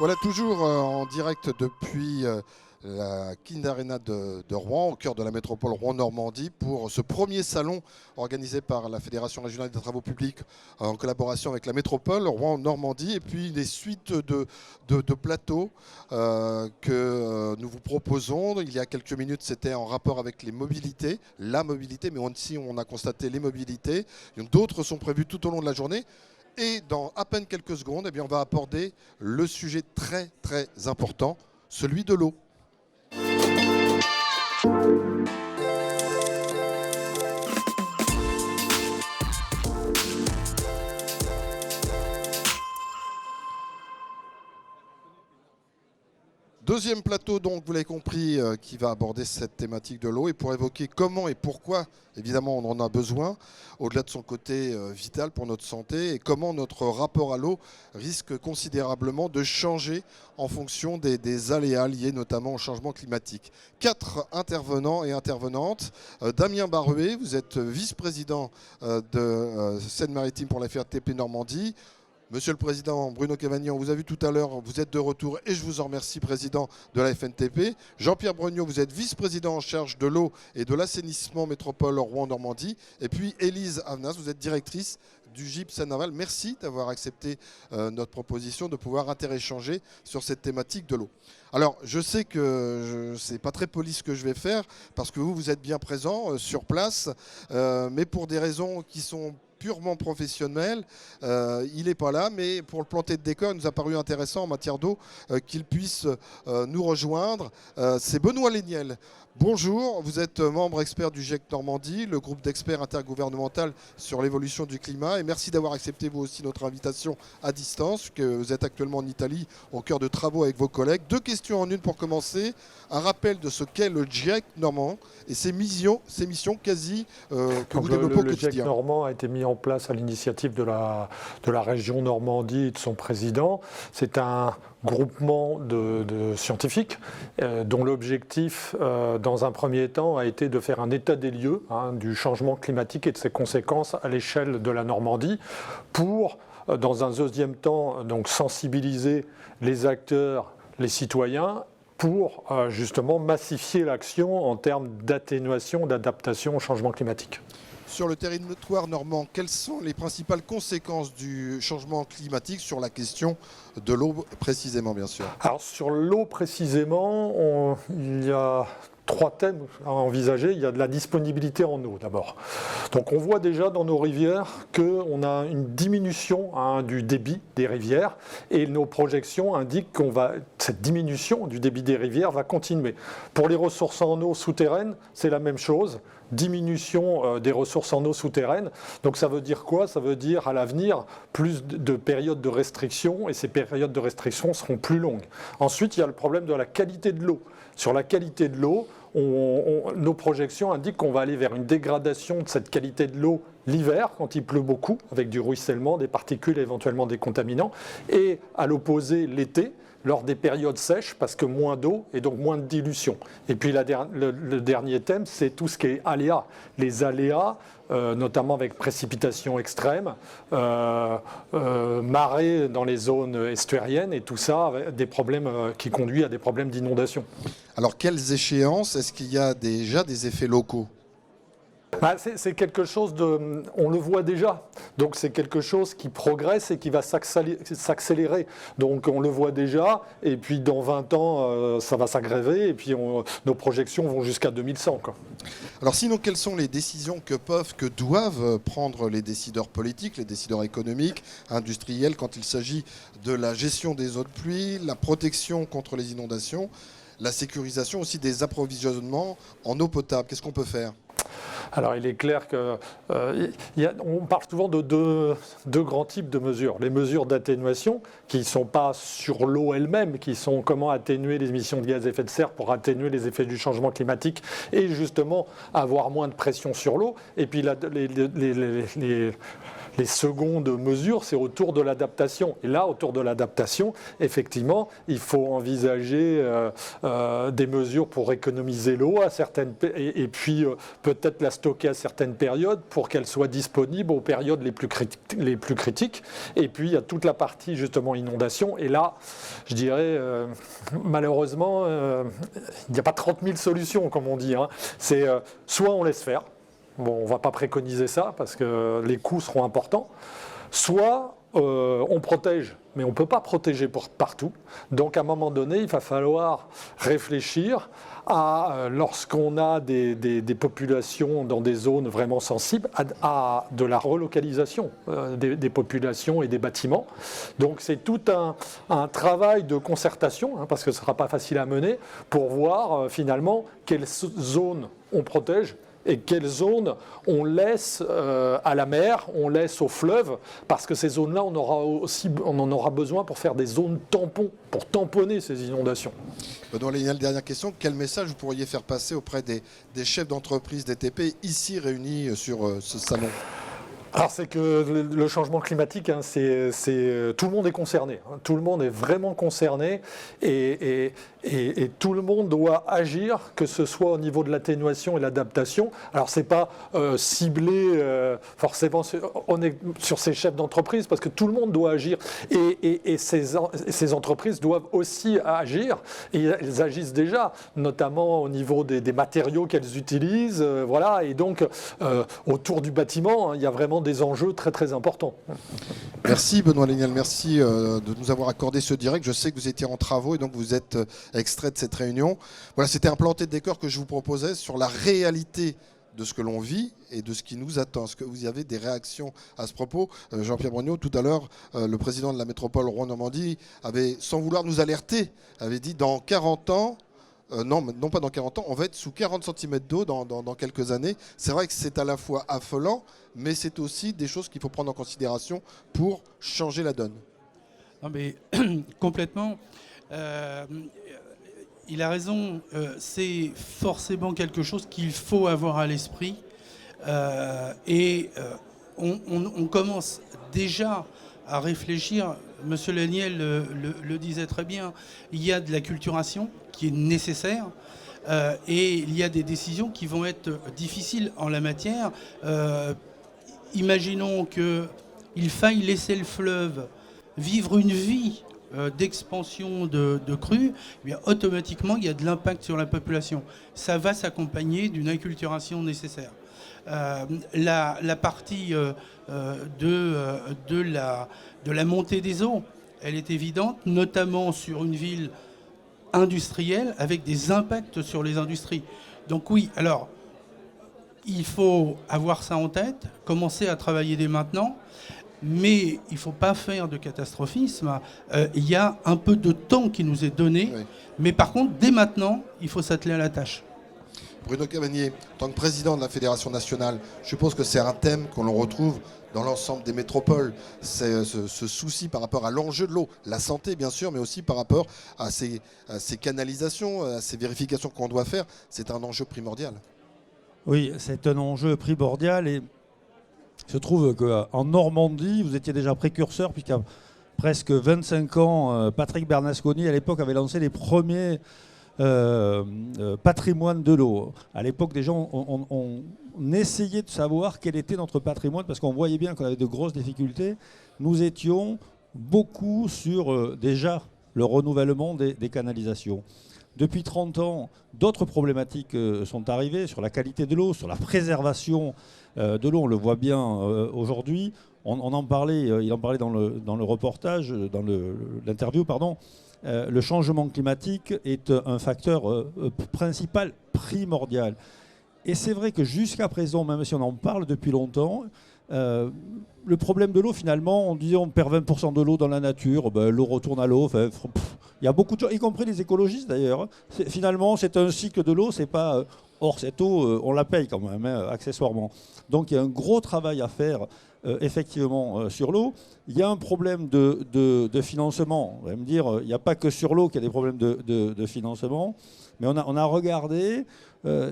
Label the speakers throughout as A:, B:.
A: Voilà, toujours en direct depuis la Kind Arena de Rouen, au cœur de la métropole Rouen-Normandie, pour ce premier salon organisé par la Fédération régionale des travaux publics en collaboration avec la métropole Rouen-Normandie, et puis des suites de plateaux que nous vous proposons. Il y a quelques minutes, c'était en rapport avec les mobilités, la mobilité, mais aussi on a constaté les mobilités. D'autres sont prévus tout au long de la journée. Et dans à peine quelques secondes, eh bien, on va aborder le sujet très très important, celui de l'eau. Deuxième plateau, donc, vous l'avez compris, qui va aborder cette thématique de l'eau et pour évoquer comment et pourquoi, évidemment, on en a besoin, au-delà de son côté vital pour notre santé, et comment notre rapport à l'eau risque considérablement de changer en fonction des aléas liés notamment au changement climatique. 4 intervenants et intervenantes. Damien Baruet, vous êtes vice-président de Seine-Maritime pour la FRTP Normandie. Monsieur le Président Bruno Cavagny, on vous a vu tout à l'heure, vous êtes de retour et je vous en remercie, Président de la FNTP. Jean-Pierre Brognaud, vous êtes vice-président en charge de l'eau et de l'assainissement métropole Rouen-Normandie. Et puis Élise Avenas, vous êtes directrice du GIP Seine-Aval. Merci d'avoir accepté notre proposition de pouvoir interéchanger sur cette thématique de l'eau. Alors, je sais que ce n'est pas très poli ce que je vais faire parce que vous êtes bien présent sur place, mais pour des raisons qui sont purement professionnel, il n'est pas là, mais pour le planter de décor, il nous a paru intéressant en matière d'eau qu'il puisse nous rejoindre. C'est Benoît Léniel. Bonjour, vous êtes membre expert du GIEC Normandie, le groupe d'experts intergouvernemental sur l'évolution du climat, et merci d'avoir accepté vous aussi notre invitation à distance, que vous êtes actuellement en Italie au cœur de travaux avec vos collègues. 2 questions en une pour commencer. Un rappel de ce qu'est le GIEC normand et ses missions quasi que vous développez au quotidien.
B: Le GIEC normand a été mis en place à l'initiative de la région Normandie et de son président. C'est un groupement de scientifiques dont l'objectif, dans un premier temps, a été de faire un état des lieux du changement climatique et de ses conséquences à l'échelle de la Normandie pour, dans un deuxième temps, donc sensibiliser les acteurs, les citoyens, pour justement massifier l'action en termes d'atténuation, d'adaptation au changement climatique.
A: Sur le territoire normand, quelles sont les principales conséquences du changement climatique sur la question de l'eau précisément, bien sûr?
B: Alors sur l'eau précisément, il y a 3 thèmes à envisager. Il y a de la disponibilité en eau d'abord. Donc on voit déjà dans nos rivières qu'on a une diminution du débit des rivières et nos projections indiquent que cette diminution du débit des rivières va continuer. Pour les ressources en eau souterraines, c'est la même chose. Diminution des ressources en eau souterraines. Donc ça veut dire quoi? Ça veut dire à l'avenir plus de périodes de restriction et ces périodes de restriction seront plus longues. Ensuite, il y a le problème de la qualité de l'eau. Sur la qualité de l'eau, nos projections indiquent qu'on va aller vers une dégradation de cette qualité de l'eau l'hiver, quand il pleut beaucoup, avec du ruissellement, des particules et éventuellement des contaminants, et à l'opposé l'été, lors des périodes sèches, parce que moins d'eau et donc moins de dilution. Et puis le dernier thème, c'est tout ce qui est aléas. Les aléas, notamment avec précipitations extrêmes, marées dans les zones estuariennes, et tout ça, des problèmes qui conduisent à des problèmes d'inondation.
A: Alors, quelles échéances? Est-ce qu'il y a déjà des effets locaux?
B: C'est quelque chose on le voit déjà, donc c'est quelque chose qui progresse et qui va s'accélérer. Donc on le voit déjà, et puis dans 20 ans, ça va s'aggraver, et puis nos projections vont jusqu'à 2100. Quoi.
A: Alors sinon, quelles sont les décisions que doivent prendre les décideurs politiques, les décideurs économiques, industriels, quand il s'agit de la gestion des eaux de pluie, la protection contre les inondations, la sécurisation aussi des approvisionnements en eau potable? Qu'est-ce qu'on peut faire?
B: Alors il est clair qu'on parle souvent de deux grands types de mesures. Les mesures d'atténuation qui ne sont pas sur l'eau elle-même, qui sont comment atténuer les émissions de gaz à effet de serre pour atténuer les effets du changement climatique et justement avoir moins de pression sur l'eau. Et puis les secondes mesures, c'est autour de l'adaptation. Et là, autour de l'adaptation, effectivement, il faut envisager des mesures pour économiser l'eau à certaines et puis peut-être la stocker à certaines périodes pour qu'elle soit disponible aux périodes les plus critiques. Et puis il y a toute la partie justement inondation. Et là, je dirais malheureusement, il n'y a pas 30 000 solutions comme on dit. Hein. C'est soit on laisse faire. Bon, on ne va pas préconiser ça parce que les coûts seront importants. Soit on protège, mais on ne peut pas protéger partout. Donc à un moment donné, il va falloir réfléchir à, lorsqu'on a des populations dans des zones vraiment sensibles, à de la relocalisation des populations et des bâtiments. Donc c'est tout un travail de concertation, hein, parce que ce ne sera pas facile à mener, pour voir finalement quelles zones on protège et quelles zones on laisse à la mer, on laisse au fleuve, parce que ces zones-là, on en aura besoin pour faire des zones tampons, pour tamponner ces inondations.
A: Benoît Léniel, dernière question. Quel message vous pourriez faire passer auprès des chefs d'entreprise DTP ici réunis sur ce salon ?
B: Alors c'est que le changement climatique, hein, tout le monde est concerné. Hein, tout le monde est vraiment concerné et tout le monde doit agir, que ce soit au niveau de l'atténuation et l'adaptation. Alors c'est pas ciblé forcément sur ces chefs d'entreprise parce que tout le monde doit agir et ces entreprises doivent aussi agir et elles agissent déjà, notamment au niveau des matériaux qu'elles utilisent. Voilà, et donc autour du bâtiment, hein, il y a vraiment des enjeux très très importants.
A: Merci Benoît Léniel, merci de nous avoir accordé ce direct. Je sais que vous étiez en travaux et donc vous êtes extrait de cette réunion. Voilà, c'était un planté de décor que je vous proposais sur la réalité de ce que l'on vit et de ce qui nous attend. Est-ce que vous y avez des réactions à ce propos ? Jean-Pierre Brognaud, tout à l'heure, le président de la métropole Rouen-Normandie avait, sans vouloir nous alerter, avait dit dans 40 ans, non pas dans 40 ans, on va être sous 40 cm d'eau dans quelques années. C'est vrai que c'est à la fois affolant, mais c'est aussi des choses qu'il faut prendre en considération pour changer la donne.
C: Non mais complètement. Il a raison, c'est forcément quelque chose qu'il faut avoir à l'esprit. On commence déjà à réfléchir, Monsieur Léniel le disait très bien, il y a de la culturation qui est nécessaire et il y a des décisions qui vont être difficiles en la matière. Imaginons qu'il faille laisser le fleuve vivre une vie d'expansion de crues, eh bien, automatiquement il y a de l'impact sur la population. Ça va s'accompagner d'une inculturation nécessaire. La partie de la montée des eaux, elle est évidente, notamment sur une ville industrielle avec des impacts sur les industries. Donc oui, alors il faut avoir ça en tête, commencer à travailler dès maintenant. Mais il ne faut pas faire de catastrophisme. Il y a un peu de temps qui nous est donné. Oui. Mais par contre, dès maintenant, il faut s'atteler à la tâche.
A: Bruno Cavagnier, en tant que président de la Fédération nationale, je suppose que c'est un thème qu'on retrouve dans l'ensemble des métropoles. C'est ce souci par rapport à l'enjeu de l'eau, la santé bien sûr, mais aussi par rapport à ces canalisations, à ces vérifications qu'on doit faire. C'est un enjeu primordial.
D: Oui, c'est un enjeu primordial et il se trouve qu'en Normandie, vous étiez déjà précurseur, puisqu'à presque 25 ans, Patrick Bernasconi, à l'époque, avait lancé les premiers patrimoines de l'eau. À l'époque, déjà, on essayait de savoir quel était notre patrimoine, parce qu'on voyait bien qu'on avait de grosses difficultés. Nous étions beaucoup sur, déjà, le renouvellement des canalisations. Depuis 30 ans, d'autres problématiques sont arrivées sur la qualité de l'eau, sur la préservation de l'eau. On le voit bien aujourd'hui. On en parlait, il en parlait dans le reportage, dans l'interview, pardon. Le changement climatique est un facteur principal, primordial. Et c'est vrai que jusqu'à présent, même si on en parle depuis longtemps, le problème de l'eau, finalement, on disait on perd 20% de l'eau dans la nature, l'eau retourne à l'eau. Il y a beaucoup de gens, y compris les écologistes d'ailleurs. Finalement, c'est un cycle de l'eau, c'est pas... Or, cette eau, on la paye quand même, hein, accessoirement. Donc, il y a un gros travail à faire, effectivement, sur l'eau. Il y a un problème de financement. On va me dire, il n'y a pas que sur l'eau qu'il y a des problèmes de financement. Mais on a regardé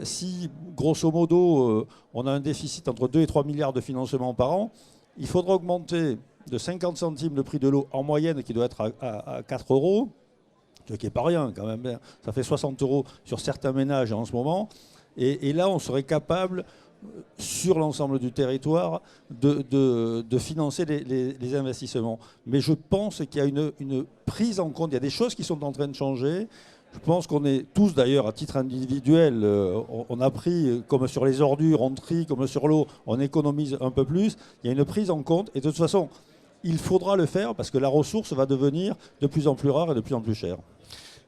D: si, grosso modo, on a un déficit entre 2 et 3 milliards de financement par an. il faudra augmenter de 50 centimes le prix de l'eau en moyenne, qui doit être à 4 euros, ce qui n'est pas rien quand même. Ça fait 60 euros sur certains ménages en ce moment. Et là, on serait capable, sur l'ensemble du territoire, de financer les investissements. Mais je pense qu'il y a une prise en compte, il y a des choses qui sont en train de changer. Je pense qu'on est tous, d'ailleurs, à titre individuel, on a pris, comme sur les ordures, on trie, comme sur l'eau, on économise un peu plus. Il y a une prise en compte. Et de toute façon, il faudra le faire parce que la ressource va devenir de plus en plus rare et de plus en plus chère.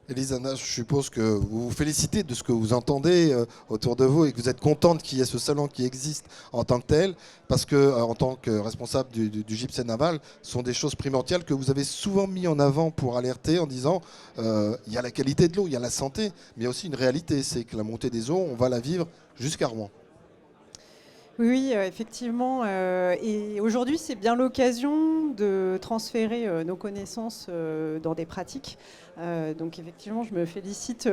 A: Élise Avnas, je suppose que vous vous félicitez de ce que vous entendez autour de vous et que vous êtes contente qu'il y ait ce salon qui existe en tant que tel, parce que en tant que responsable du GIPSEN Naval, ce sont des choses primordiales que vous avez souvent mis en avant pour alerter en disant il y a la qualité de l'eau, il y a la santé, mais il y a aussi une réalité, c'est que la montée des eaux, on va la vivre jusqu'à Rouen.
E: Oui, effectivement. Et aujourd'hui, c'est bien l'occasion de transférer nos connaissances dans des pratiques. Donc effectivement, je me félicite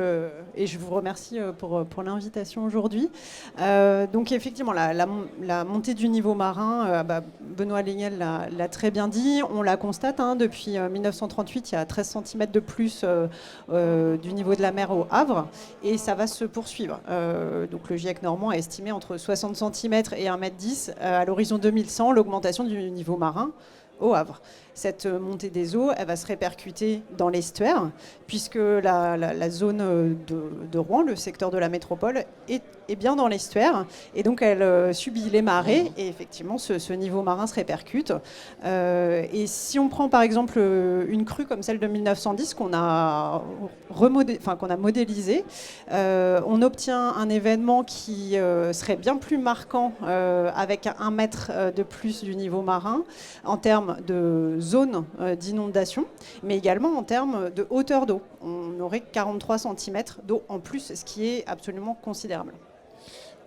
E: et je vous remercie pour l'invitation aujourd'hui. Donc effectivement, la montée du niveau marin, Benoît Léniel l'a très bien dit, on la constate depuis 1938, il y a 13 cm de plus du niveau de la mer au Havre et ça va se poursuivre. Donc le GIEC normand a estimé entre 60 cm et 1,10 m à l'horizon 2100 l'augmentation du niveau marin au Havre. Cette montée des eaux, elle va se répercuter dans l'estuaire, puisque la zone de Rouen, le secteur de la métropole, est bien dans l'estuaire, et donc elle subit les marées, et effectivement, ce niveau marin se répercute. Et si on prend par exemple une crue comme celle de 1910, qu'on a modélisée, on obtient un événement qui serait bien plus marquant, avec 1 mètre de plus du niveau marin, en termes de zone d'inondation, mais également en termes de hauteur d'eau. On aurait 43 cm d'eau en plus, ce qui est absolument considérable.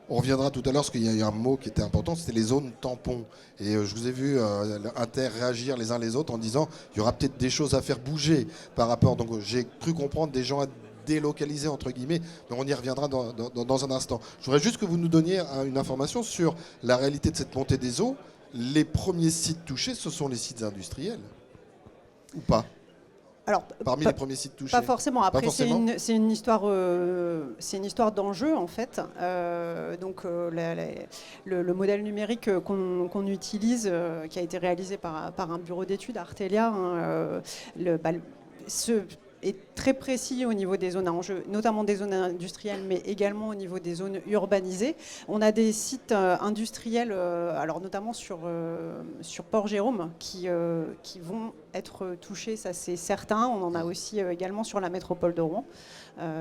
A: On reviendra tout à l'heure, parce qu'il y a eu un mot qui était important, c'était les zones tampons. Et je vous ai vu réagir les uns les autres en disant il y aura peut-être des choses à faire bouger par rapport. Donc j'ai cru comprendre des gens à délocaliser, entre guillemets, mais on y reviendra dans un instant. Je voudrais juste que vous nous donniez une information sur la réalité de cette montée des eaux. Les premiers sites touchés, ce sont les sites industriels ou pas?
E: Alors,
A: parmi les premiers sites touchés.
E: Pas forcément. Après, c'est une histoire d'enjeu en fait. Donc, le modèle numérique qu'on utilise, qui a été réalisé par un bureau d'études, Artelia, est très précis au niveau des zones à enjeu, notamment des zones industrielles, mais également au niveau des zones urbanisées. On a des sites industriels, alors notamment sur Port-Jérôme, qui vont être touchés, ça c'est certain. On en a aussi également sur la métropole de Rouen.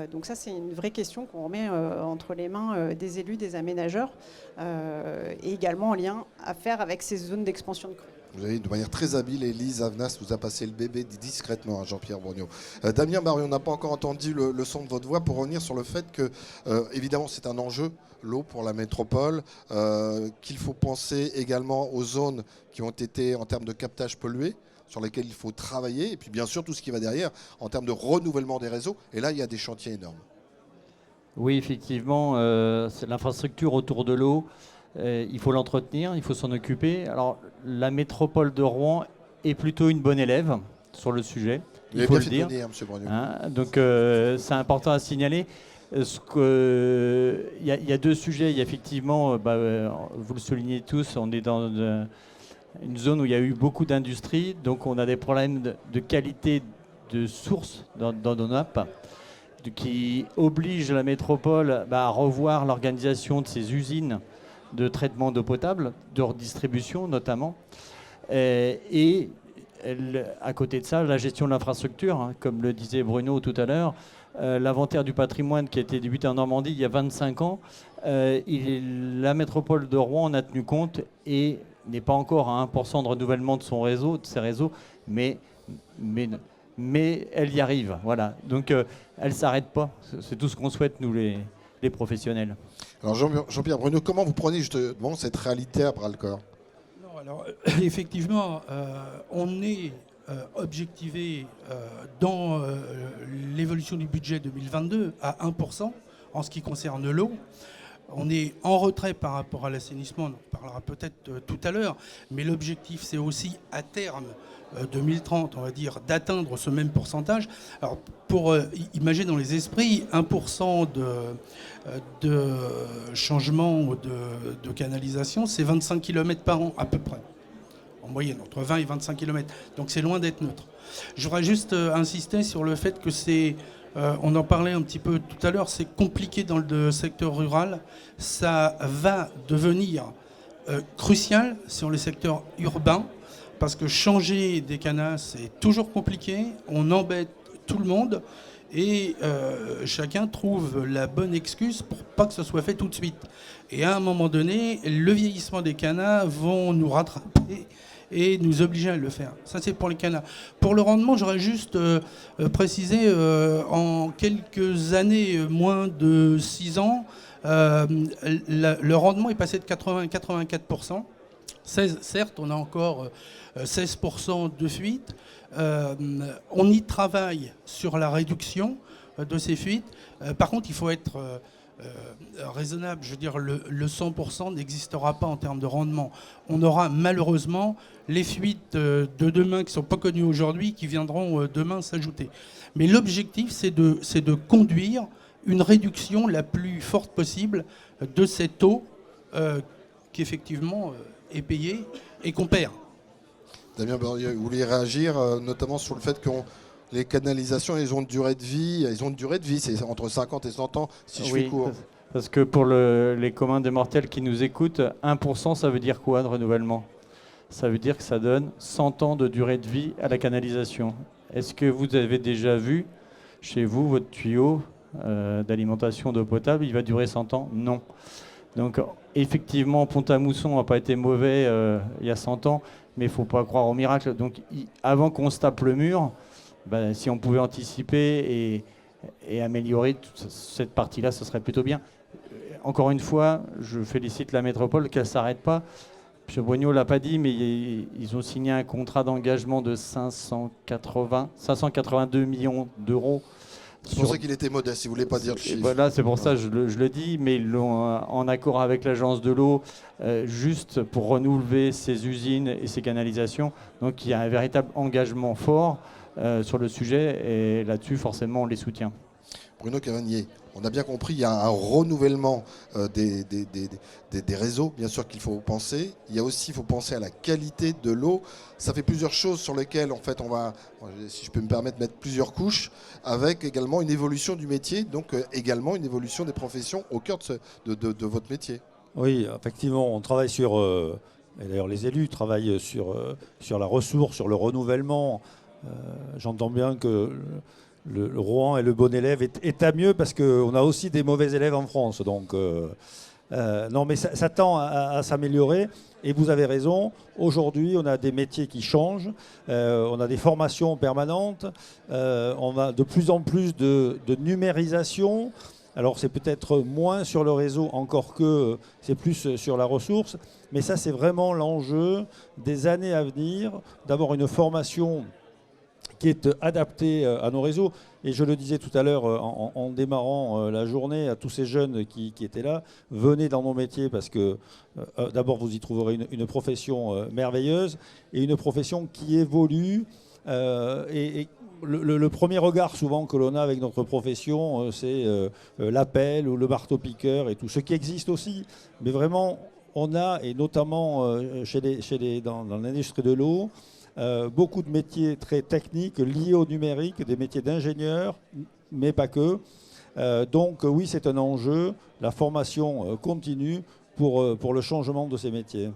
E: Donc ça, c'est une vraie question qu'on remet entre les mains des élus, des aménageurs, et également en lien à faire avec ces zones d'expansion de crue.
A: Vous avez de manière très habile, Élise Avnas vous a passé le bébé discrètement à Jean-Pierre Bourgneaud. Damien Barry, on n'a pas encore entendu le son de votre voix pour revenir sur le fait que, évidemment, c'est un enjeu, l'eau pour la métropole, qu'il faut penser également aux zones qui ont été, en termes de captage, polluées, sur lesquelles il faut travailler, et puis bien sûr tout ce qui va derrière, en termes de renouvellement des réseaux. Et là, il y a des chantiers énormes.
F: Oui, effectivement, c'est l'infrastructure autour de l'eau. Il faut l'entretenir, il faut s'en occuper. Alors, la métropole de Rouen est plutôt une bonne élève sur le sujet, il faut le dire. Donc, c'est important à signaler. Il y a deux sujets. Il y a effectivement, vous le soulignez tous, on est dans une zone où il y a eu beaucoup d'industrie, donc on a des problèmes de qualité de source dans nos nappes, qui obligent la métropole à revoir l'organisation de ses usines de traitement d'eau potable, de redistribution notamment. Et à côté de ça, la gestion de l'infrastructure, comme le disait Bruno tout à l'heure, l'inventaire du patrimoine qui a été débuté en Normandie il y a 25 ans, la métropole de Rouen en a tenu compte et n'est pas encore à 1% de renouvellement de ses réseaux, mais elle y arrive. Voilà. Donc elle ne s'arrête pas. C'est tout ce qu'on souhaite, nous les professionnels.
A: Alors Jean-Pierre Bruno, comment vous prenez justement cette réalité à bras-le-corps?
C: Alors, effectivement, on est objectivé dans l'évolution du budget 2022 à 1% en ce qui concerne l'eau. On est en retrait par rapport à l'assainissement, on en parlera peut-être tout à l'heure, mais l'objectif c'est aussi à terme, 2030, on va dire, d'atteindre ce même pourcentage. Alors pour imaginer dans les esprits, 1% de changement de canalisation, c'est 25 km par an à peu près, en moyenne, entre 20 et 25 km. Donc c'est loin d'être neutre. Je voudrais juste insister sur le fait que c'est... on en parlait un petit peu tout à l'heure, c'est compliqué dans le secteur rural. Ça va devenir crucial sur le secteur urbain, parce que changer des canas, c'est toujours compliqué. On embête tout le monde et chacun trouve la bonne excuse pour pas que ce soit fait tout de suite. Et à un moment donné, le vieillissement des canas vont nous rattraper et nous obliger à le faire. Ça, c'est pour les canards. Pour le rendement, j'aurais juste précisé, en quelques années, moins de 6 ans, le rendement est passé de 80 à 84%. Certes, on a encore 16% de fuites. On y travaille sur la réduction de ces fuites. Par contre, il faut être... raisonnable, je veux dire, le 100% n'existera pas en termes de rendement. On aura malheureusement les fuites de demain qui ne sont pas connues aujourd'hui, qui viendront demain s'ajouter. Mais l'objectif, c'est de conduire une réduction la plus forte possible de cette eau qui effectivement est payée et qu'on perd.
A: Damien Bernier, vous vouliez réagir notamment sur le fait que les canalisations, elles ont une durée de vie, c'est entre 50 et 100 ans, si je fais court.
F: Parce que pour les communs des mortels qui nous écoutent, 1%, ça veut dire quoi de renouvellement? Ça veut dire que ça donne 100 ans de durée de vie à la canalisation. Est-ce que vous avez déjà vu chez vous votre tuyau d'alimentation d'eau potable, il va durer 100 ans? Non. Donc effectivement, Pont-à-Mousson n'a pas été mauvais il y a 100 ans, mais il ne faut pas croire au miracle. Donc avant qu'on se tape le mur, si on pouvait anticiper et améliorer toute cette partie-là, ce serait plutôt bien. Encore une fois, je félicite la métropole qu'elle ne s'arrête pas. M. Brugnot ne l'a pas dit, mais ils ont signé un contrat d'engagement de 582 millions d'euros.
A: C'est pour ça qu'il était modeste, il ne voulait pas dire le chiffre.
F: Voilà, c'est pour ça que je le dis, mais ils l'ont en accord avec l'agence de l'eau, juste pour renouveler ces usines et ces canalisations. Donc il y a un véritable engagement fort sur le sujet, et là-dessus, forcément, on les soutient.
A: Bruno Cavagnier, on a bien compris, il y a un renouvellement des réseaux, bien sûr qu'il faut penser. Il y a aussi, il faut penser à la qualité de l'eau. Ça fait plusieurs choses sur lesquelles, en fait, on va, si je peux me permettre, mettre plusieurs couches, avec également une évolution du métier, donc également une évolution des professions au cœur de votre métier.
D: Oui, effectivement, on travaille sur, et d'ailleurs les élus travaillent sur la ressource, sur le renouvellement. J'entends bien que le Rouen est le bon élève est à mieux, parce qu'on a aussi des mauvais élèves en France. Donc, non, mais ça tend à s'améliorer. Et vous avez raison, aujourd'hui, on a des métiers qui changent, on a des formations permanentes, on a de plus en plus de numérisation. Alors, c'est peut-être moins sur le réseau, encore que c'est plus sur la ressource. Mais ça, c'est vraiment l'enjeu des années à venir, d'avoir une formation qui est adapté à nos réseaux. Et je le disais tout à l'heure en démarrant la journée à tous ces jeunes qui étaient là, venez dans nos métiers, parce que d'abord vous y trouverez une profession merveilleuse et une profession qui évolue. Et le premier regard souvent que l'on a avec notre profession, c'est l'appel ou le marteau-piqueur et tout, ce qui existe aussi. Mais vraiment, on a, et notamment dans l'industrie de l'eau, beaucoup de métiers très techniques liés au numérique, des métiers d'ingénieurs, mais pas que. Donc oui, c'est un enjeu, la formation continue pour le changement de ces métiers.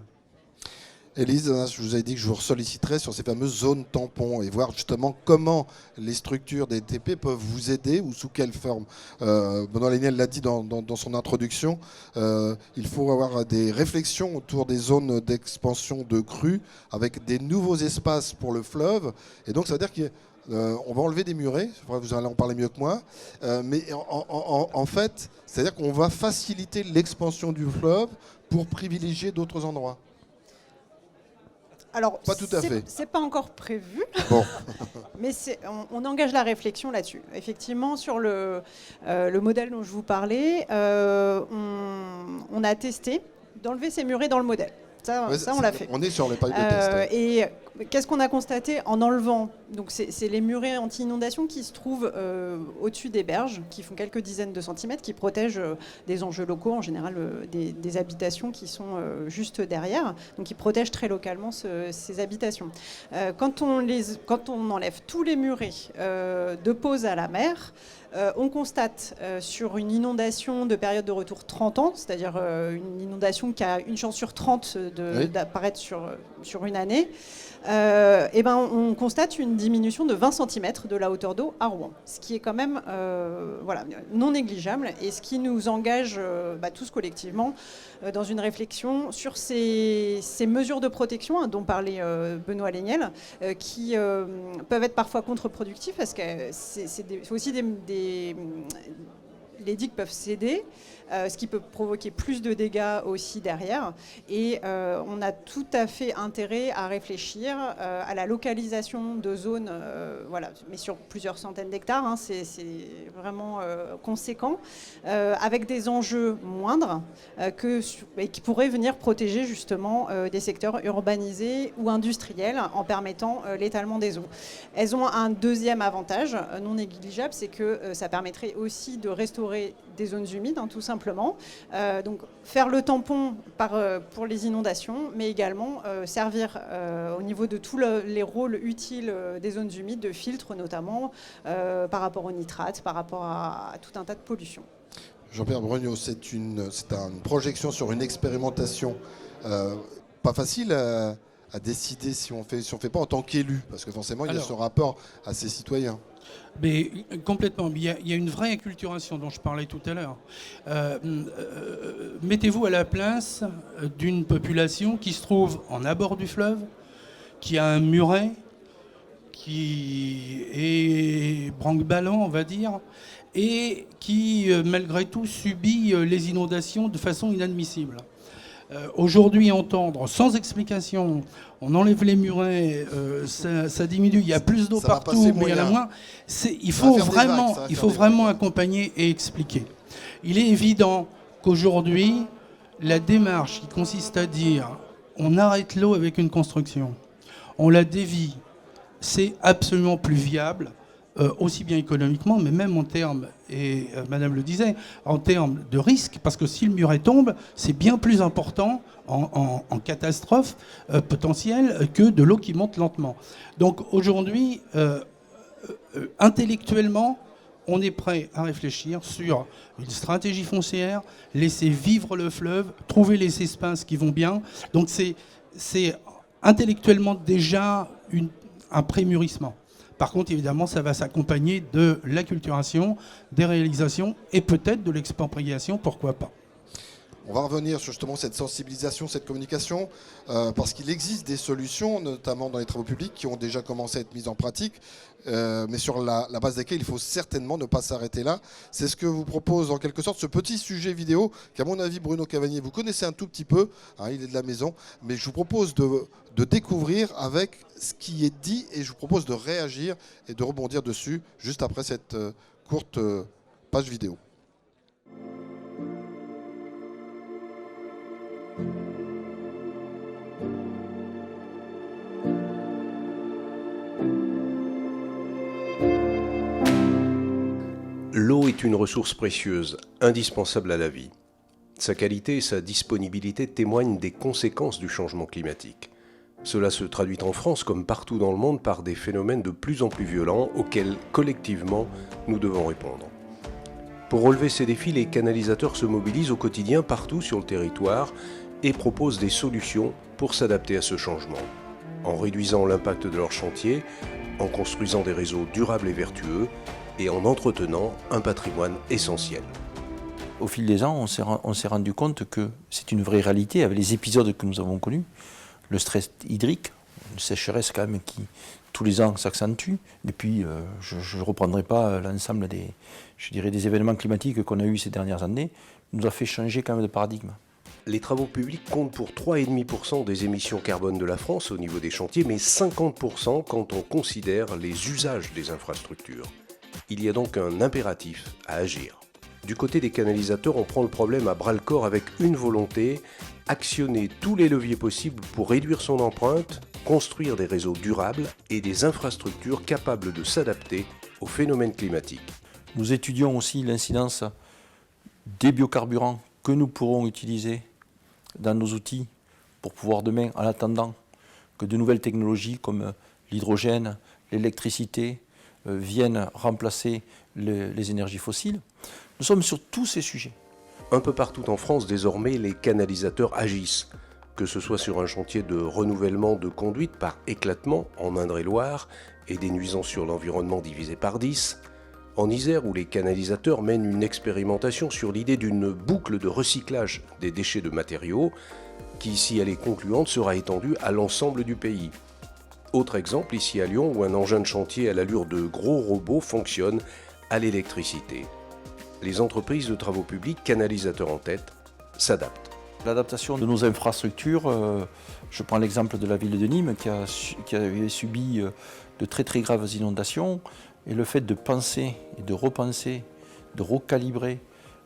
A: Élise, je vous avais dit que je vous solliciterais sur ces fameuses zones tampons et voir justement comment les structures des TP peuvent vous aider ou sous quelle forme. Benoît Léniel l'a dit dans son introduction, il faut avoir des réflexions autour des zones d'expansion de crues avec des nouveaux espaces pour le fleuve. Et donc ça veut dire qu'on va enlever des murets, vous allez en parler mieux que moi, mais en fait, c'est-à-dire qu'on va faciliter l'expansion du fleuve pour privilégier d'autres endroits.
E: Alors,
A: Pas tout à fait.
E: C'est pas encore prévu,
A: Bon,
E: mais on engage la réflexion là-dessus. Effectivement, sur le modèle dont je vous parlais, on a testé d'enlever ces murets dans le modèle. Ça, on l'a fait.
A: On est sur les pipes de test. Ouais.
E: Et qu'est-ce qu'on a constaté en enlevant? Donc, c'est les murets anti-inondation qui se trouvent au-dessus des berges, qui font quelques dizaines de centimètres, qui protègent des enjeux locaux, en général des habitations qui sont juste derrière, donc qui protègent très localement ces habitations. Quand on enlève tous les murets de pose à la mer, on constate sur une inondation de période de retour 30 ans, c'est-à-dire une inondation qui a une chance sur 30 d'apparaître sur une année, on constate une diminution de 20 cm de la hauteur d'eau à Rouen, ce qui est quand même non négligeable et ce qui nous engage tous collectivement dans une réflexion sur ces mesures de protection dont parlait Benoît Léniel, qui peuvent être parfois contre-productifs parce que c'est aussi les digues peuvent céder, ce qui peut provoquer plus de dégâts aussi derrière. Et on a tout à fait intérêt à réfléchir à la localisation de zones, mais sur plusieurs centaines d'hectares, c'est vraiment conséquent, avec des enjeux moindres et qui pourraient venir protéger justement des secteurs urbanisés ou industriels en permettant l'étalement des eaux. Elles ont un deuxième avantage non négligeable, c'est que ça permettrait aussi de restaurer des zones humides, tout simplement. Donc faire le tampon pour les inondations, mais également servir au niveau de tous les rôles utiles des zones humides, de filtres notamment, par rapport aux nitrates, par rapport à tout un tas de pollutions.
A: Jean-Pierre Brognaud, c'est une projection sur une expérimentation pas facile à décider si on fait pas en tant qu'élu, parce que forcément il y a ce rapport à ses citoyens.
C: Mais complètement. Il y a une vraie acculturation dont je parlais tout à l'heure. Mettez-vous à la place d'une population qui se trouve en abord du fleuve, qui a un muret, qui est branque-ballant, on va dire, et qui, malgré tout, subit les inondations de façon inadmissible. Aujourd'hui, entendre sans explication, on enlève les murets, ça diminue, il y a plus d'eau partout, mais il y en a moins. Il faut vraiment accompagner et expliquer. Il est évident qu'aujourd'hui, la démarche qui consiste à dire on arrête l'eau avec une construction, on la dévie, c'est absolument plus viable, aussi bien économiquement, mais même en termes, et Madame le disait, en termes de risque, parce que si le muret tombe, c'est bien plus important en catastrophe potentielle que de l'eau qui monte lentement. Donc aujourd'hui, intellectuellement, on est prêt à réfléchir sur une stratégie foncière, laisser vivre le fleuve, trouver les espaces qui vont bien. Donc c'est intellectuellement déjà un prémûrissement. Par contre, évidemment, ça va s'accompagner de l'acculturation, des réalisations et peut-être de l'expropriation, pourquoi pas.
A: On va revenir sur justement cette sensibilisation, cette communication, parce qu'il existe des solutions, notamment dans les travaux publics, qui ont déjà commencé à être mises en pratique, mais sur la base desquelles il faut certainement ne pas s'arrêter là. C'est ce que vous propose en quelque sorte ce petit sujet vidéo, qu'à mon avis, Bruno Cavagnier, vous connaissez un tout petit peu, il est de la maison, mais je vous propose de découvrir avec ce qui est dit et je vous propose de réagir et de rebondir dessus juste après cette courte page vidéo.
G: L'eau est une ressource précieuse, indispensable à la vie. Sa qualité et sa disponibilité témoignent des conséquences du changement climatique. Cela se traduit en France comme partout dans le monde par des phénomènes de plus en plus violents auxquels, collectivement, nous devons répondre. Pour relever ces défis, les canalisateurs se mobilisent au quotidien partout sur le territoire et proposent des solutions pour s'adapter à ce changement, en réduisant l'impact de leur chantier, en construisant des réseaux durables et vertueux, et en entretenant un patrimoine essentiel.
H: Au fil des ans, on s'est rendu compte que c'est une vraie réalité avec les épisodes que nous avons connus. Le stress hydrique, une sécheresse quand même qui tous les ans s'accentue. Et puis, je ne reprendrai pas l'ensemble des événements climatiques qu'on a eus ces dernières années, nous a fait changer quand même de paradigme.
G: Les travaux publics comptent pour 3,5% des émissions carbone de la France au niveau des chantiers, mais 50% quand on considère les usages des infrastructures. Il y a donc un impératif à agir. Du côté des canalisateurs, on prend le problème à bras-le-corps avec une volonté, actionner tous les leviers possibles pour réduire son empreinte, construire des réseaux durables et des infrastructures capables de s'adapter aux phénomènes climatiques.
H: Nous étudions aussi l'incidence des biocarburants que nous pourrons utiliser dans nos outils pour pouvoir demain, en attendant que de nouvelles technologies comme l'hydrogène, l'électricité viennent remplacer les énergies fossiles. Nous sommes sur tous ces sujets.
G: Un peu partout en France, désormais, les canalisateurs agissent, que ce soit sur un chantier de renouvellement de conduite par éclatement en Indre-et-Loire et des nuisances sur l'environnement divisées par 10, en Isère où les canalisateurs mènent une expérimentation sur l'idée d'une boucle de recyclage des déchets de matériaux qui, si elle est concluante, sera étendue à l'ensemble du pays. Autre exemple ici à Lyon où un engin de chantier à l'allure de gros robots fonctionne à l'électricité. Les entreprises de travaux publics, canalisateurs en tête, s'adaptent.
H: L'adaptation de nos infrastructures, je prends l'exemple de la ville de Nîmes qui avait subi de très très graves inondations, et le fait de penser et de repenser, de recalibrer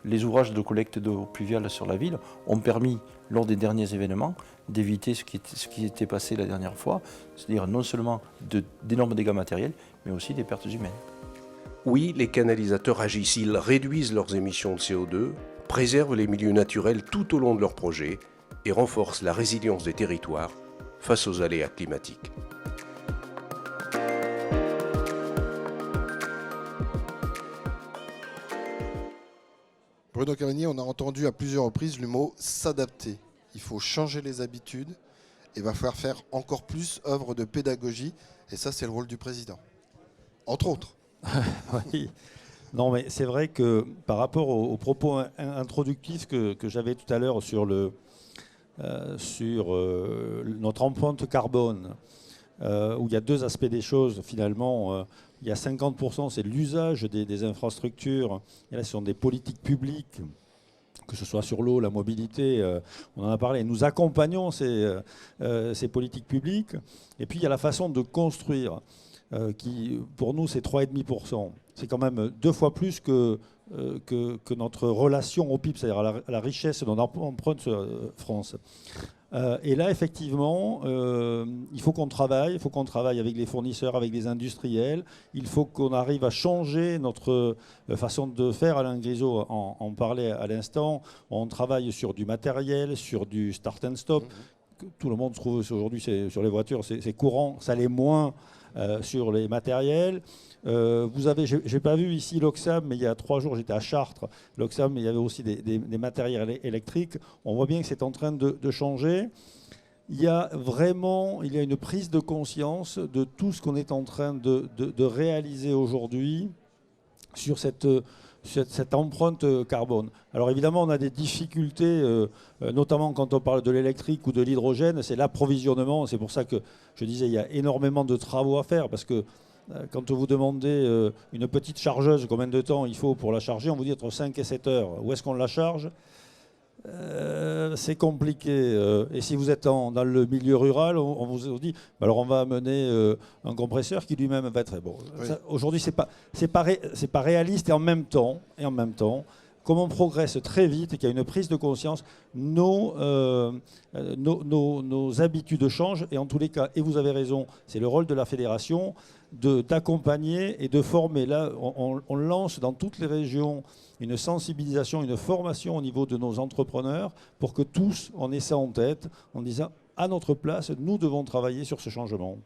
H: les ouvrages de collecte d'eau pluviale sur la ville ont permis, lors des derniers événements, d'éviter ce qui était passé la dernière fois, c'est-à-dire non seulement d'énormes dégâts matériels, mais aussi des pertes humaines.
G: Oui, les canalisateurs agissent, ils réduisent leurs émissions de CO2, préservent les milieux naturels tout au long de leur projet et renforcent la résilience des territoires face aux aléas climatiques.
A: Bruno Cavagni, on a entendu à plusieurs reprises le mot s'adapter. Il faut changer les habitudes et il va falloir faire encore plus œuvre de pédagogie. Et ça, c'est le rôle du président. Entre autres.
D: Oui. Non, mais c'est vrai que par rapport aux propos introductifs que j'avais tout à l'heure sur notre empreinte carbone, où il y a deux aspects des choses, finalement, il y a 50%, c'est l'usage des infrastructures, et là, ce sont des politiques publiques, que ce soit sur l'eau, la mobilité, on en a parlé, nous accompagnons ces politiques publiques, et puis il y a la façon de construire, qui, pour nous, c'est 3,5%. C'est quand même 2 fois plus que notre relation au PIB, c'est-à-dire à la richesse dont emprunte France. Et là, effectivement, il faut qu'on travaille avec les fournisseurs, avec les industriels. Il faut qu'on arrive à changer notre façon de faire. Alain Grisot en parlait à l'instant. On travaille sur du matériel, sur du start and stop. Tout le monde trouve aujourd'hui sur les voitures, c'est courant, ça l'est moins sur les matériels. J'ai pas vu ici l'Oxam, mais il y a 3 jours j'étais à Chartres. L'Oxam, il y avait aussi des matériels électriques. On voit bien que c'est en train de changer. Il y a une prise de conscience de tout ce qu'on est en train de réaliser aujourd'hui sur cette empreinte carbone. Alors évidemment, on a des difficultés, notamment quand on parle de l'électrique ou de l'hydrogène, c'est l'approvisionnement. C'est pour ça que je disais il y a énormément de travaux à faire, parce que quand vous demandez une petite chargeuse, combien de temps il faut pour la charger, on vous dit entre 5 et 7 heures. Où est-ce qu'on la charge ? C'est compliqué. Et si vous êtes dans le milieu rural, on vous dit, alors on va amener un compresseur qui lui-même va être... Bon, oui. Aujourd'hui, c'est pas réaliste, et en même temps, comme on progresse très vite et qu'il y a une prise de conscience, nos habitudes changent. Et en tous les cas, et vous avez raison, c'est le rôle de la fédération d'accompagner et de former. Là, on lance dans toutes les régions une sensibilisation, une formation au niveau de nos entrepreneurs pour que tous, on ait ça en tête, en disant, à notre place, nous devons travailler sur ce changement.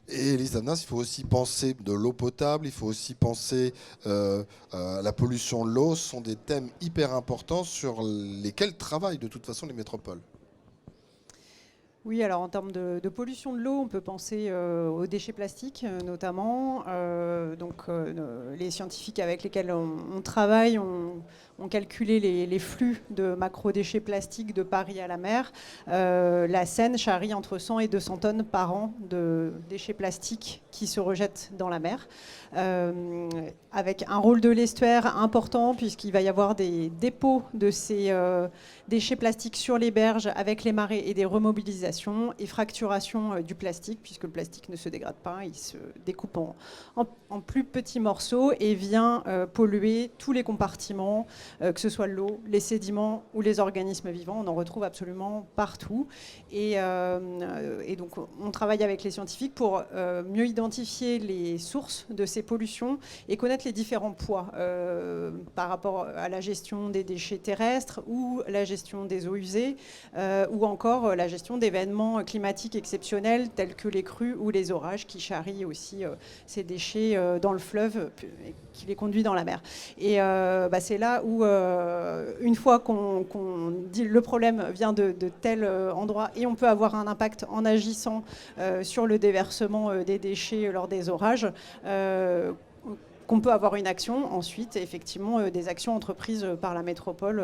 A: Et Elise Damnas, il faut aussi penser de l'eau potable, il faut aussi penser à la pollution de l'eau. Ce sont des thèmes hyper importants sur lesquels travaillent de toute façon les métropoles.
E: Oui, alors en termes de pollution de l'eau, on peut penser aux déchets plastiques notamment. Les scientifiques avec lesquels on travaille ont calculé les flux de macro-déchets plastiques de Paris à la mer. La Seine charrie entre 100 et 200 tonnes par an de déchets plastiques qui se rejettent dans la mer, avec un rôle de l'estuaire important puisqu'il va y avoir des dépôts de ces déchets plastiques sur les berges avec les marées et des remobilisations et fracturation du plastique, puisque le plastique ne se dégrade pas, il se découpe en plus petits morceaux et vient polluer tous les compartiments, que ce soit l'eau, les sédiments ou les organismes vivants. On en retrouve absolument partout. Et donc on travaille avec les scientifiques pour mieux identifier les sources de ces pollutions et connaître les différents poids par rapport à la gestion des déchets terrestres ou la gestion des eaux usées ou encore la gestion d'événements climatiques exceptionnels tels que les crues ou les orages qui charrient aussi ces déchets dans le fleuve et qui les conduit dans la mer. Et c'est là où, une fois qu'on dit le problème vient de tel endroit et on peut avoir un impact en agissant sur le déversement des déchets lors des orages, qu'on peut avoir une action, ensuite effectivement des actions entreprises par la métropole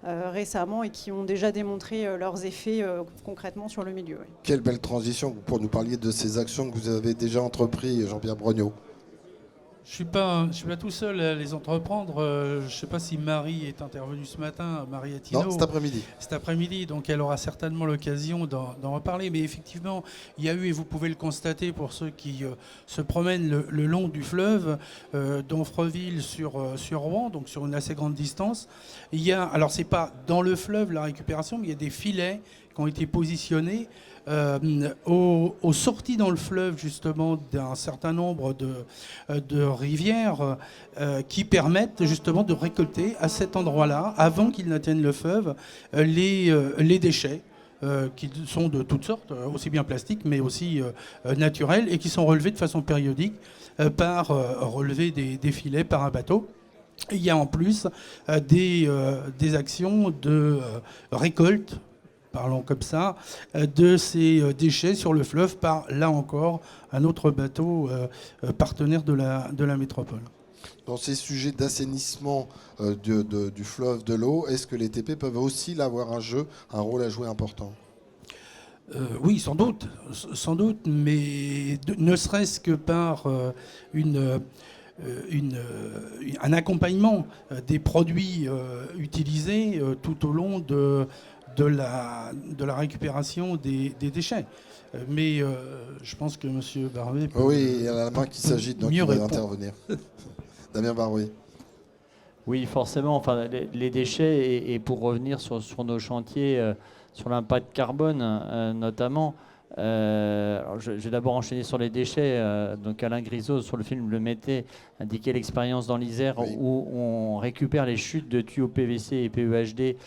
E: récemment et qui ont déjà démontré leurs effets concrètement sur le milieu. Oui.
A: Quelle belle transition pour nous parler de ces actions que vous avez déjà entreprises, Jean-Pierre Brognaud.
C: Je suis pas tout seul à les entreprendre. Je ne sais pas si Marie est intervenue ce matin, Marie Attino.
A: Non, cet après-midi.
C: Cet après-midi, donc elle aura certainement l'occasion d'en reparler. Mais effectivement, il y a eu, et vous pouvez le constater pour ceux qui se promènent le long du fleuve, d'Amfreville sur Rouen, donc sur une assez grande distance. Il y a, alors c'est pas dans le fleuve la récupération, mais il y a des filets qui ont été positionnés aux sorties dans le fleuve justement d'un certain nombre de rivières qui permettent justement de récolter à cet endroit-là, avant qu'ils n'atteignent le fleuve, les déchets qui sont de toutes sortes, aussi bien plastiques mais aussi naturels, et qui sont relevés de façon périodique par relever des filets par un bateau. Il y a en plus des actions de récolte, parlons comme ça, de ces déchets sur le fleuve par, là encore, un autre bateau partenaire de la métropole.
A: Dans ces sujets d'assainissement du fleuve, de l'eau, est-ce que les TP peuvent aussi là avoir un rôle à jouer important ?
C: Oui, sans doute, mais ne serait-ce que par un accompagnement des produits utilisés tout au long de la récupération des déchets. Mais je pense que M. Barbet peut...
A: Oui, il y a la main qui s'agite, donc il va intervenir. Damien Barouet.
F: Oui, forcément. Enfin, les déchets, et pour revenir sur nos chantiers, sur l'impact carbone notamment, alors je vais d'abord enchaîner sur les déchets. Donc Alain Grisot, sur le film Le Mété, indiquait l'expérience dans l'Isère, oui, où on récupère les chutes de tuyaux PVC et PEHD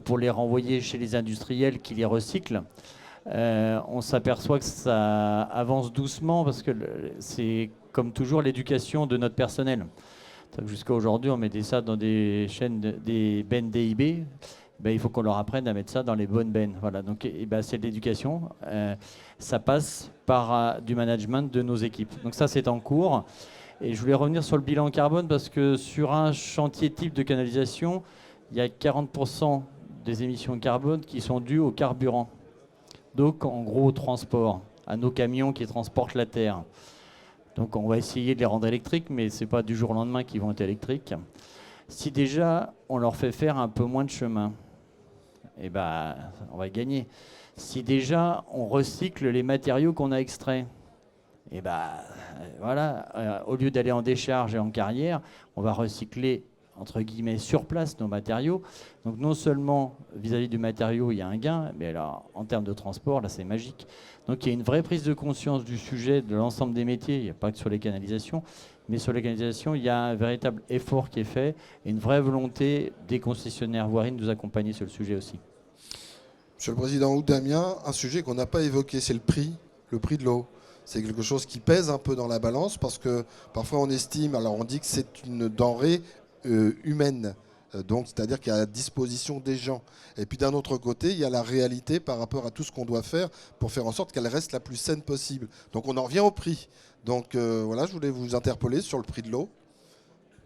F: pour les renvoyer chez les industriels qui les recyclent. On s'aperçoit que ça avance doucement parce que c'est comme toujours l'éducation de notre personnel. Jusqu'à aujourd'hui, on mettait ça dans des chaînes, des bennes DIB. Ben, il faut qu'on leur apprenne à mettre ça dans les bonnes bennes. Voilà. Donc, c'est de l'éducation. Ça passe par du management de nos équipes. Donc ça, c'est en cours. Et je voulais revenir sur le bilan carbone parce que sur un chantier type de canalisation, il y a 40% des émissions de carbone qui sont dues au carburant. Donc, en gros, au transport, à nos camions qui transportent la terre. Donc, on va essayer de les rendre électriques, mais ce n'est pas du jour au lendemain qu'ils vont être électriques. Si déjà, on leur fait faire un peu moins de chemin, eh ben, on va gagner. Si déjà, on recycle les matériaux qu'on a extraits, eh ben, voilà, au lieu d'aller en décharge et en carrière, on va recycler entre guillemets sur place nos matériaux. Donc non seulement vis-à-vis du matériau il y a un gain, mais alors en termes de transport là c'est magique. Donc il y a une vraie prise de conscience du sujet de l'ensemble des métiers, il n'y a pas que sur les canalisations, mais sur les canalisations il y a un véritable effort qui est fait et une vraie volonté des concessionnaires voiries de nous accompagner sur le sujet aussi.
A: Monsieur le Président ou Damien, un sujet qu'on n'a pas évoqué, c'est le prix de l'eau. C'est quelque chose qui pèse un peu dans la balance parce que parfois on estime, alors on dit que c'est une denrée humaine. Donc, c'est-à-dire qu'il y a la disposition des gens. Et puis d'un autre côté, il y a la réalité par rapport à tout ce qu'on doit faire pour faire en sorte qu'elle reste la plus saine possible. Donc on en revient au prix. Donc voilà, je voulais vous interpeller sur le prix de l'eau.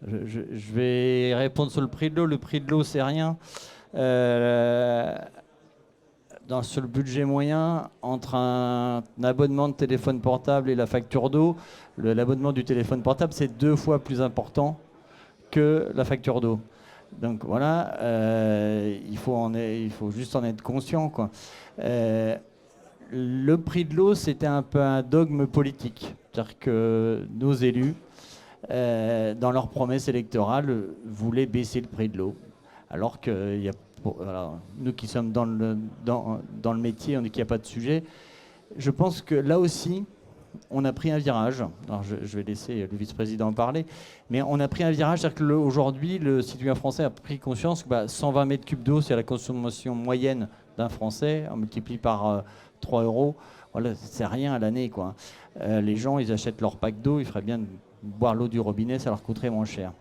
F: Je vais répondre sur le prix de l'eau. Le prix de l'eau, c'est rien. Sur le budget moyen, entre un abonnement de téléphone portable et la facture d'eau, l'abonnement du téléphone portable, c'est 2 fois plus important que la facture d'eau. Donc voilà, il faut juste en être conscient, quoi. Le prix de l'eau, c'était un peu un dogme politique. C'est-à-dire que nos élus, dans leurs promesses électorales, voulaient baisser le prix de l'eau. Alors que nous qui sommes dans le métier, on dit qu'il n'y a pas de sujet. Je pense que là aussi, on a pris un virage. Alors je vais laisser le vice-président en parler. Mais on a pris un virage, c'est-à-dire qu'aujourd'hui, le citoyen français a pris conscience que 120 mètres cubes d'eau, c'est la consommation moyenne d'un Français. On multiplie par 3 euros. Voilà, c'est rien à l'année, quoi. Les gens, ils achètent leur pack d'eau. Ils feraient bien de boire l'eau du robinet, ça leur coûterait moins cher.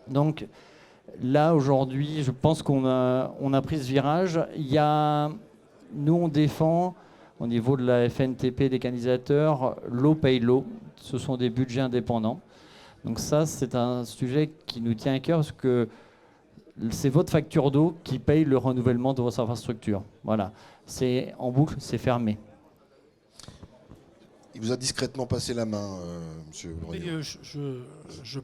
F: Donc là, aujourd'hui, je pense qu'on a pris ce virage. Nous, on défend, au niveau de la FNTP, des canalisateurs, l'eau paye l'eau. Ce sont des budgets indépendants. Donc ça, c'est un sujet qui nous tient à cœur parce que c'est votre facture d'eau qui paye le renouvellement de votre infrastructure. Voilà. C'est en boucle, c'est fermé.
A: Il vous a discrètement passé la main, monsieur Brogniart.
C: Je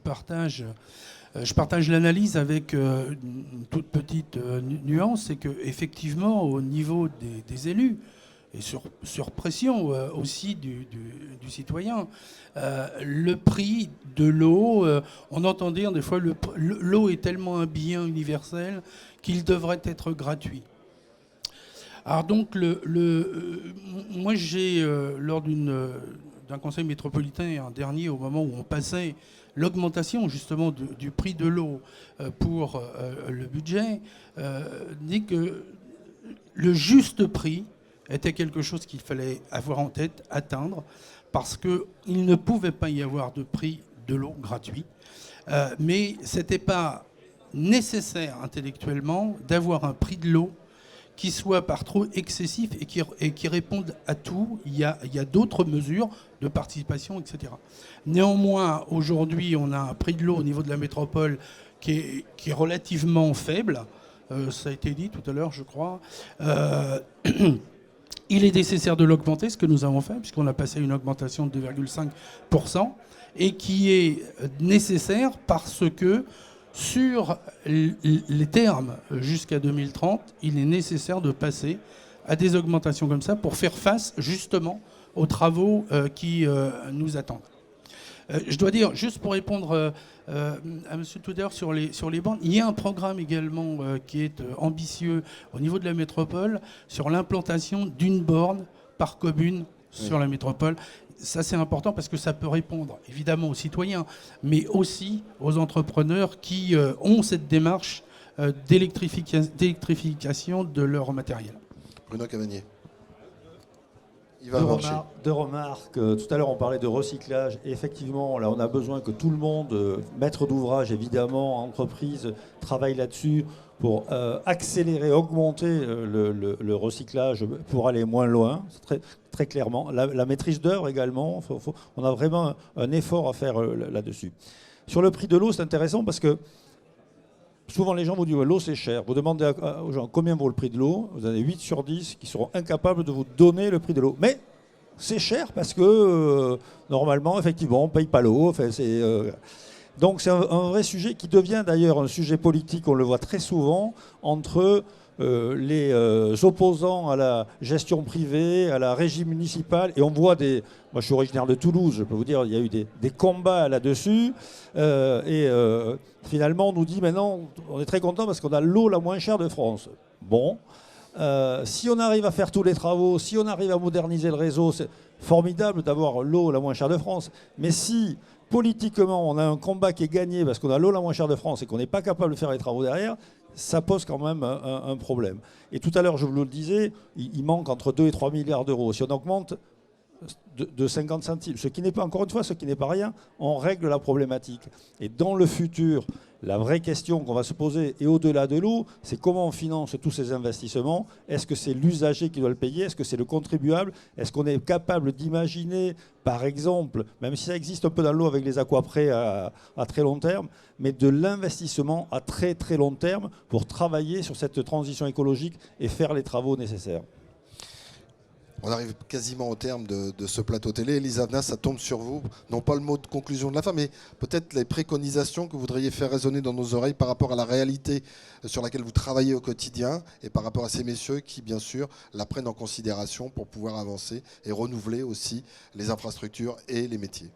C: partage l'analyse avec une toute petite nuance, c'est qu'effectivement, au niveau des élus, et sur pression aussi du citoyen, le prix de l'eau, on entend dire des fois l'eau est tellement un bien universel qu'il devrait être gratuit. Alors donc, moi j'ai, lors d'un conseil métropolitain, un dernier, au moment où on passait l'augmentation justement du prix de l'eau pour le budget, dit que le juste prix était quelque chose qu'il fallait avoir en tête, atteindre, parce qu'il ne pouvait pas y avoir de prix de l'eau gratuit. Mais ce n'était pas nécessaire intellectuellement d'avoir un prix de l'eau qui soit par trop excessif et qui réponde à tout. Il y a d'autres mesures de participation, etc. Néanmoins, aujourd'hui, on a un prix de l'eau au niveau de la métropole qui est relativement faible. Ça a été dit tout à l'heure, je crois. Il est nécessaire de l'augmenter, ce que nous avons fait, puisqu'on a passé une augmentation de 2,5%, et qui est nécessaire parce que sur les termes jusqu'à 2030, il est nécessaire de passer à des augmentations comme ça pour faire face justement aux travaux qui nous attendent. Je dois dire, juste pour répondre à M. Touder sur les bornes, il y a un programme également qui est ambitieux au niveau de la métropole sur l'implantation d'une borne par commune sur la métropole. Ça, c'est important parce que ça peut répondre évidemment aux citoyens, mais aussi aux entrepreneurs qui ont cette démarche d'électrification de leur matériel.
A: Bruno Cavagnier.
D: Deux remarques. Tout à l'heure, on parlait de recyclage. Et effectivement, là, on a besoin que tout le monde, maître d'ouvrage évidemment, entreprise, travaille là-dessus pour accélérer, augmenter le recyclage pour aller moins loin, très, très clairement. La maîtrise d'œuvre également, on a vraiment un effort à faire là-dessus. Sur le prix de l'eau, c'est intéressant parce que souvent les gens vous disent ouais, l'eau c'est cher. Vous demandez aux gens combien vaut le prix de l'eau, vous avez 8 sur 10 qui seront incapables de vous donner le prix de l'eau. Mais c'est cher parce que normalement, effectivement, on ne paye pas l'eau. Enfin, donc c'est un vrai sujet qui devient d'ailleurs un sujet politique, on le voit très souvent, entre les opposants à la gestion privée, à la régie municipale. Et on voit moi je suis originaire de Toulouse, je peux vous dire, il y a eu des combats là-dessus. Finalement on nous dit maintenant, on est très content parce qu'on a l'eau la moins chère de France. Bon. Si on arrive à faire tous les travaux, si on arrive à moderniser le réseau, c'est formidable d'avoir l'eau la moins chère de France. Mais si politiquement on a un combat qui est gagné parce qu'on a l'eau la moins chère de France et qu'on n'est pas capable de faire les travaux derrière, ça pose quand même un problème. Et tout à l'heure, je vous le disais, il manque entre 2 et 3 milliards d'euros. Si on augmente de 50 centimes, ce qui n'est pas, encore une fois, ce qui n'est pas rien, on règle la problématique. Et dans le futur, La vraie question qu'on va se poser, et au-delà de l'eau, c'est comment on finance tous ces investissements. Est-ce que c'est l'usager qui doit le payer? Est-ce que c'est le contribuable? Est-ce qu'on est capable d'imaginer, par exemple, même si ça existe un peu dans l'eau avec les aquaprès à très long terme, mais de l'investissement à très très long terme pour travailler sur cette transition écologique et faire les travaux nécessaires?
A: On arrive quasiment au terme de ce plateau télé. Elisa Avnas, ça tombe sur vous. Non pas le mot de conclusion de la fin, mais peut-être les préconisations que vous voudriez faire résonner dans nos oreilles par rapport à la réalité sur laquelle vous travaillez au quotidien et par rapport à ces messieurs qui, bien sûr, la prennent en considération pour pouvoir avancer et renouveler aussi les infrastructures et les métiers.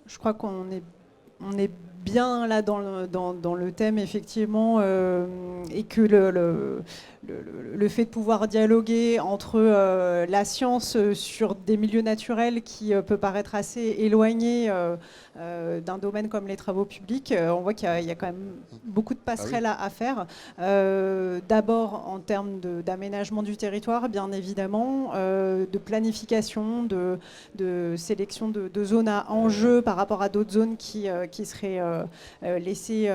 E: Je crois qu'on est bien là dans le thème, effectivement, et que le fait de pouvoir dialoguer entre la science sur des milieux naturels qui peut paraître assez éloigné d'un domaine comme les travaux publics, on voit qu'il y a quand même beaucoup de passerelles à faire. D'abord en termes d'aménagement du territoire, bien évidemment, de planification, de sélection de zones à enjeu par rapport à d'autres zones qui seraient laissées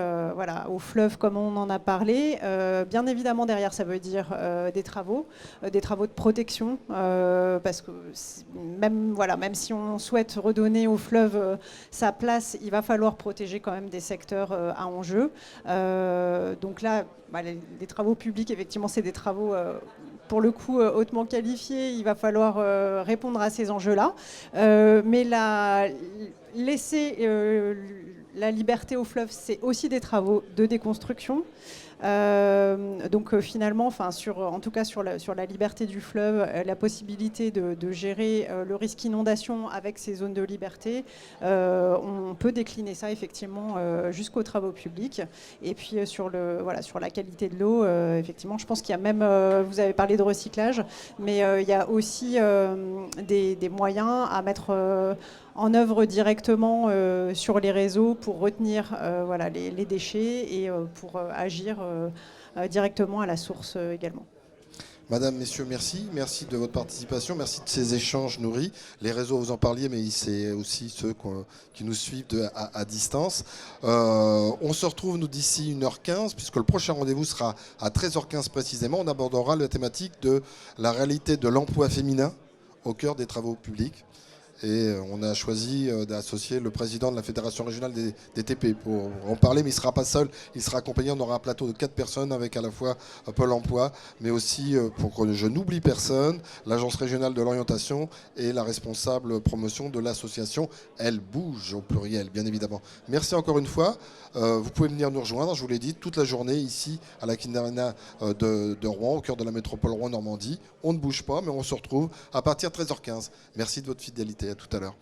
E: au fleuve comme on en a parlé. Bien évidemment, derrière, ça veut dire des travaux de protection, parce que même si on souhaite redonner au fleuve sa place, il va falloir protéger quand même des secteurs à enjeu. Donc là, les travaux publics, effectivement, c'est des travaux pour le coup hautement qualifiés. Il va falloir répondre à ces enjeux-là. Mais laisser la liberté au fleuve, c'est aussi des travaux de déconstruction. Donc finalement, en tout cas sur la liberté du fleuve, la possibilité de gérer le risque inondation avec ces zones de liberté, on peut décliner ça effectivement jusqu'aux travaux publics. Et puis sur la qualité de l'eau, effectivement, je pense qu'il y a même, vous avez parlé de recyclage, mais il y a aussi des moyens à mettre en œuvre directement sur les réseaux pour retenir les déchets et pour agir directement à la source également.
A: Madame, messieurs, merci. Merci de votre participation. Merci de ces échanges nourris. Les réseaux, vous en parliez, mais c'est aussi ceux qui nous suivent à distance. On se retrouve, nous, d'ici 1h15, puisque le prochain rendez-vous sera à 13h15 précisément. On abordera la thématique de la réalité de l'emploi féminin au cœur des travaux publics. Et on a choisi d'associer le président de la Fédération régionale des TP pour en parler, mais il ne sera pas seul, il sera accompagné, on aura un plateau de 4 personnes avec à la fois Pôle emploi, mais aussi, pour que je n'oublie personne, l'Agence régionale de l'orientation et la responsable promotion de l'association Elle Bouge, au pluriel, bien évidemment. Merci encore une fois. Vous pouvez venir nous rejoindre, je vous l'ai dit, toute la journée ici à la Kinder Arena de Rouen, au cœur de la métropole Rouen-Normandie. On ne bouge pas, mais on se retrouve à partir de 13h15. Merci de votre fidélité. À tout à l'heure.